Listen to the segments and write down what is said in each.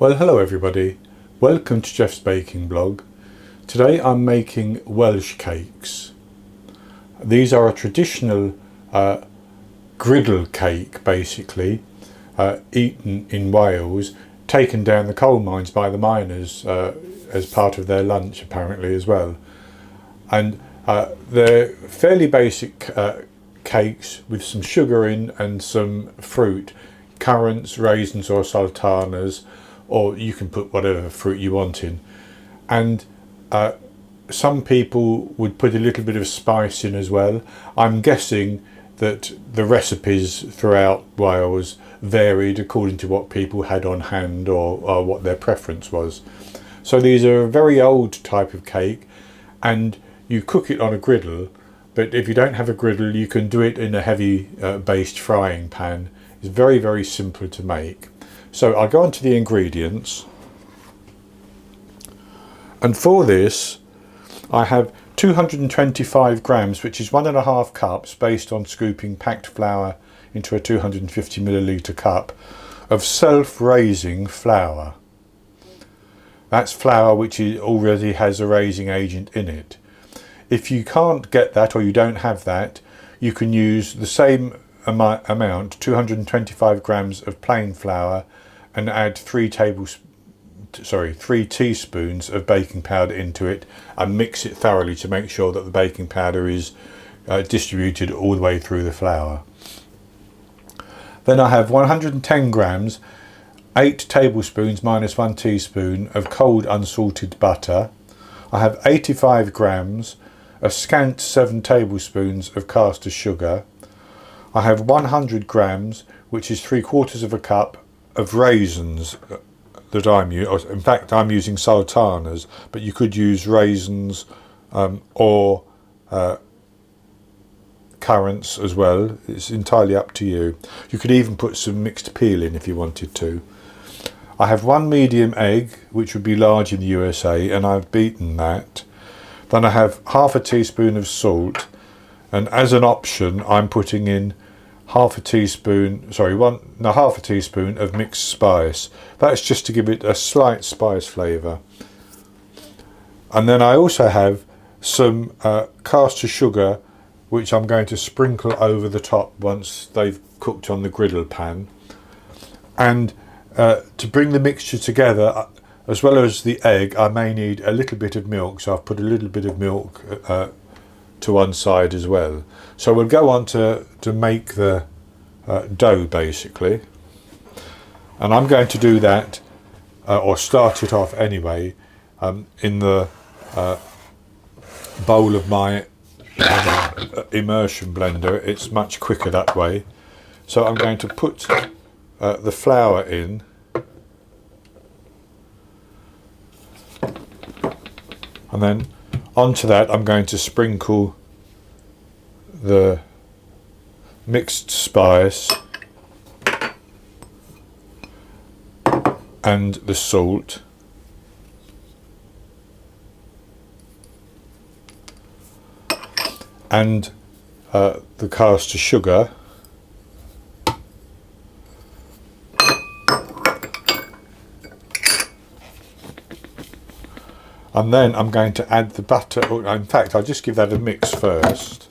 Well, hello everybody. Welcome to Jeff's Baking Blog. Today I'm making Welsh cakes. These are a traditional griddle cake, basically, eaten in Wales, taken down the coal mines by the miners as part of their lunch apparently as well. And they're fairly basic cakes with some sugar in and some fruit, currants, raisins or sultanas, or you can put whatever fruit you want in. And some people would put a little bit of spice in as well. I'm guessing that the recipes throughout Wales varied according to what people had on hand or what their preference was. So these are a very old type of cake, and you cook it on a griddle, but if you don't have a griddle you can do it in a heavy based frying pan. It's very, very simple to make. So I'll go on to the ingredients, and for this I have 225 grams, which is 1.5 cups, based on scooping packed flour into a 250 milliliter cup of self-raising flour. That's flour which already has a raising agent in it. If you can't get that, or you don't have that, you can use the same amount, 225 grams of plain flour, and add 3 teaspoons of baking powder into it, and mix it thoroughly to make sure that the baking powder is distributed all the way through the flour. Then I have 110 grams, 8 tablespoons minus 1 teaspoon of cold unsalted butter. I have 85 grams, a scant 7 tablespoons of caster sugar. I have 100 grams, which is 3/4 of a cup, of raisins that I'm using. In fact, I'm using sultanas, but you could use raisins or currants as well. It's entirely up to you. You could even put some mixed peel in if you wanted to. I have 1 medium egg, which would be large in the USA, and I've beaten that. Then I have half a teaspoon of salt, and as an option I'm putting in half a teaspoon of mixed spice. That's just to give it a slight spice flavour. And then I also have some caster sugar, which I'm going to sprinkle over the top once they've cooked on the griddle pan. And to bring the mixture together, as well as the egg, I may need a little bit of milk, so I've put a little bit of milk to one side as well. So we'll go on to make the dough, basically, and I'm going to do that or start it off anyway in the bowl of my immersion blender. It's much quicker that way. So I'm going to put the flour in, and then onto that I'm going to sprinkle the mixed spice and the salt, and the caster sugar, and then I'm going to add the butter. In fact, I'll just give that a mix first.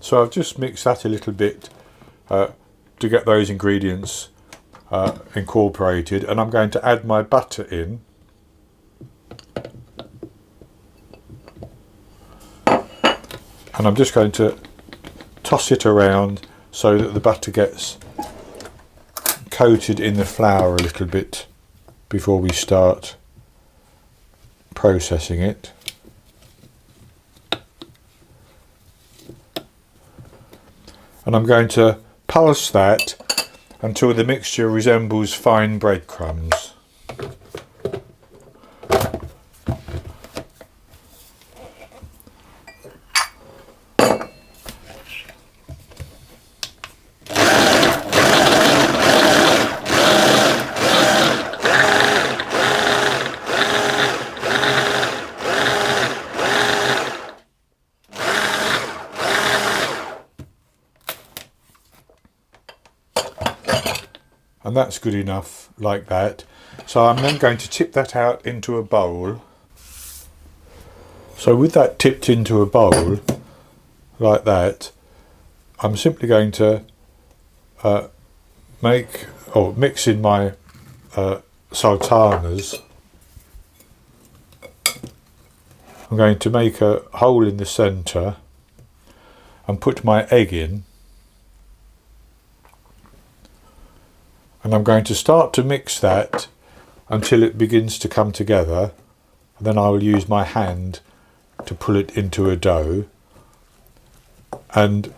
So I've just mixed that a little bit to get those ingredients incorporated, and I'm going to add my butter in. And I'm just going to toss it around so that the butter gets coated in the flour a little bit before we start processing it. And I'm going to pulse that until the mixture resembles fine breadcrumbs. and that's good enough like that. So I'm then going to tip that out into a bowl. So with that tipped into a bowl like that, I'm simply going to mix in my sultanas. I'm going to make a hole in the centre and put my egg in, and I'm going to start to mix that until it begins to come together, and then I will use my hand to pull it into a dough. And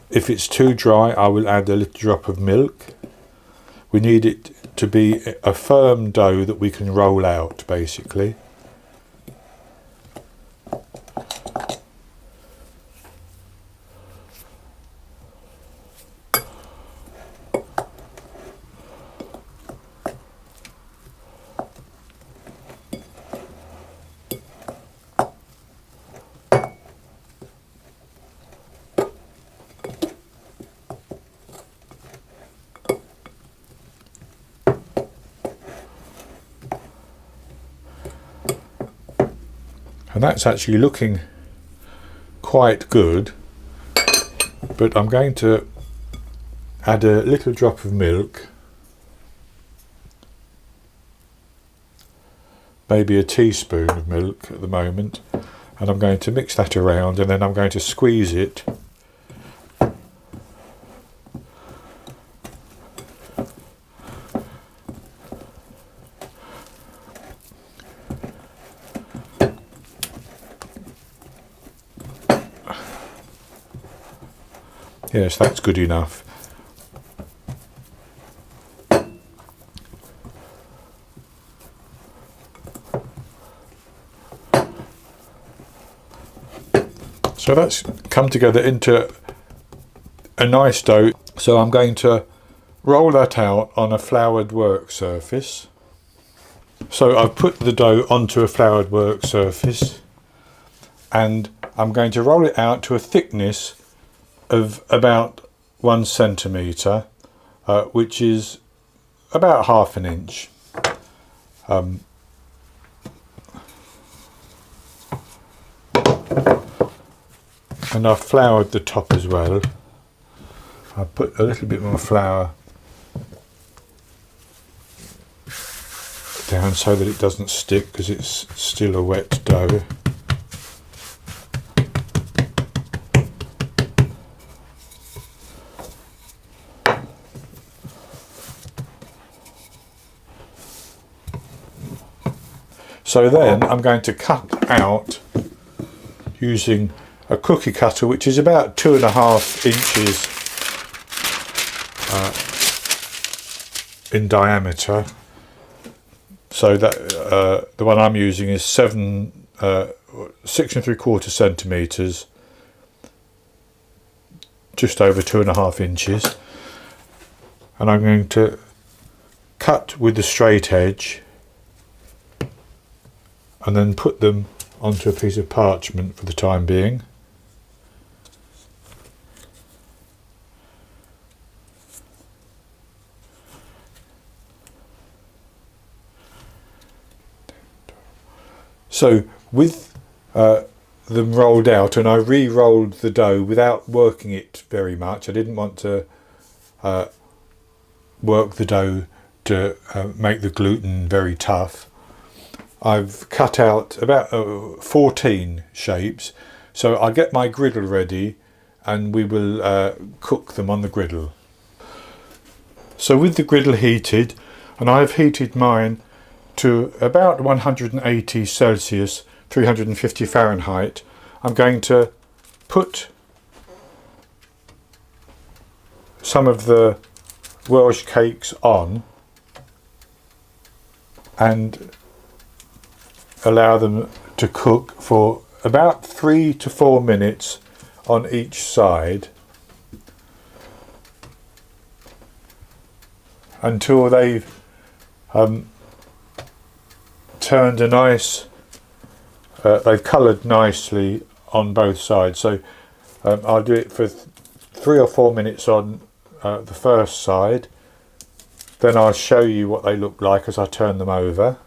if it's too dry, I will add a little drop of milk. We need it to be a firm dough that we can roll out, basically. And that's actually looking quite good, but I'm going to add a little drop of milk, maybe a teaspoon of milk at the moment, and I'm going to mix that around, and then I'm going to squeeze it. Yes, that's good enough. So that's come together into a nice dough. So I'm going to roll that out on a floured work surface. So I've put the dough onto a floured work surface, and I'm going to roll it out to a thickness of about 1 centimetre, which is about ½ an inch. And I've floured the top as well. I'll put a little bit more flour down so that it doesn't stick, because it's still a wet dough. So then I'm going to cut out using a cookie cutter, which is about 2½ inches in diameter. So that the one I'm using is 6 3/4 centimetres, just over 2½ inches. And I'm going to cut with the straight edge, and then put them onto a piece of parchment for the time being. So with them rolled out, and I re-rolled the dough without working it very much. I didn't want to work the dough to make the gluten very tough. I've cut out about 14 shapes, so I'll get my griddle ready and we will cook them on the griddle. So with the griddle heated, and I've heated mine to about 180 Celsius, 350 Fahrenheit, I'm going to put some of the Welsh cakes on and allow them to cook for about 3 to 4 minutes on each side, until they've turned a nice, they've coloured nicely on both sides. So I'll do it for 3 or 4 minutes on the first side, Then I'll show you what they look like as I turn them over.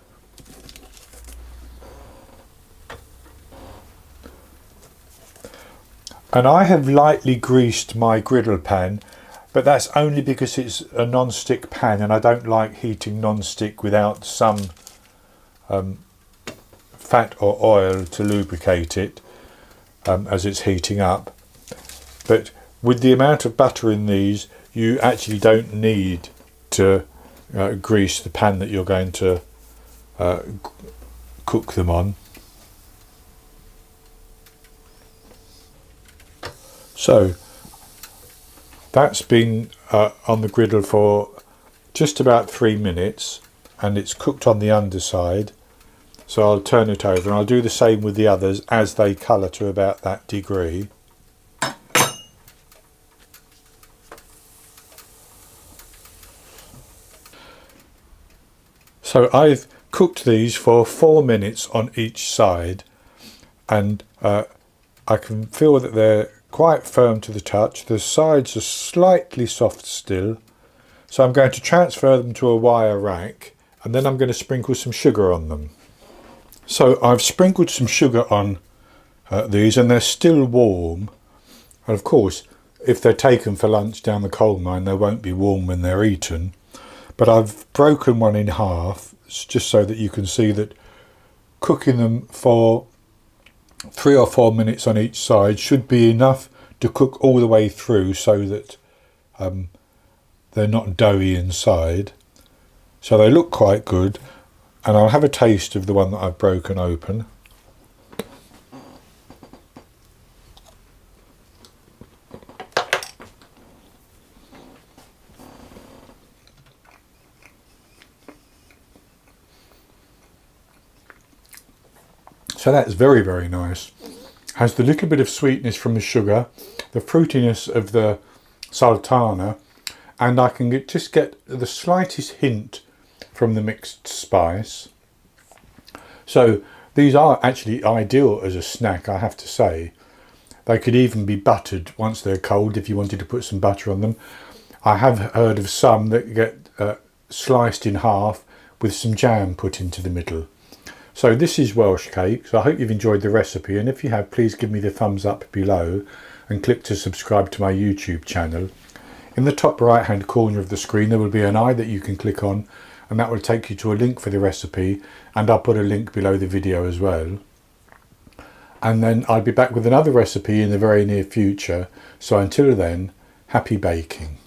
And I have lightly greased my griddle pan, but that's only because it's a non-stick pan and I don't like heating non-stick without some fat or oil to lubricate it as it's heating up. But with the amount of butter in these, you actually don't need to grease the pan that you're going to cook them on. So that's been on the griddle for just about 3 minutes and it's cooked on the underside. So I'll turn it over and I'll do the same with the others as they colour to about that degree. So I've cooked these for 4 minutes on each side and I can feel that they're quite firm to the touch. The sides are slightly soft still. So I'm going to transfer them to a wire rack and then I'm going to sprinkle some sugar on them. So I've sprinkled some sugar on these and they're still warm. And of course, if they're taken for lunch down the coal mine, they won't be warm when they're eaten. But I've broken one in half just so that you can see that cooking them for 3 or 4 minutes on each side should be enough to cook all the way through so that they're not doughy inside. So they look quite good and I'll have a taste of the one that I've broken open. So that's very, very nice. Has the little bit of sweetness from the sugar, the fruitiness of the sultana, and I can just get the slightest hint from the mixed spice. So these are actually ideal as a snack, I have to say. They could even be buttered once they're cold if you wanted to put some butter on them. I have heard of some that get sliced in half with some jam put into the middle. So this is Welsh Cakes. I hope you've enjoyed the recipe, and if you have, please give me the thumbs up below and click to subscribe to my YouTube channel. In the top right hand corner of the screen there will be an eye that you can click on and that will take you to a link for the recipe, and I'll put a link below the video as well. And then I'll be back with another recipe in the very near future. So until then, happy baking.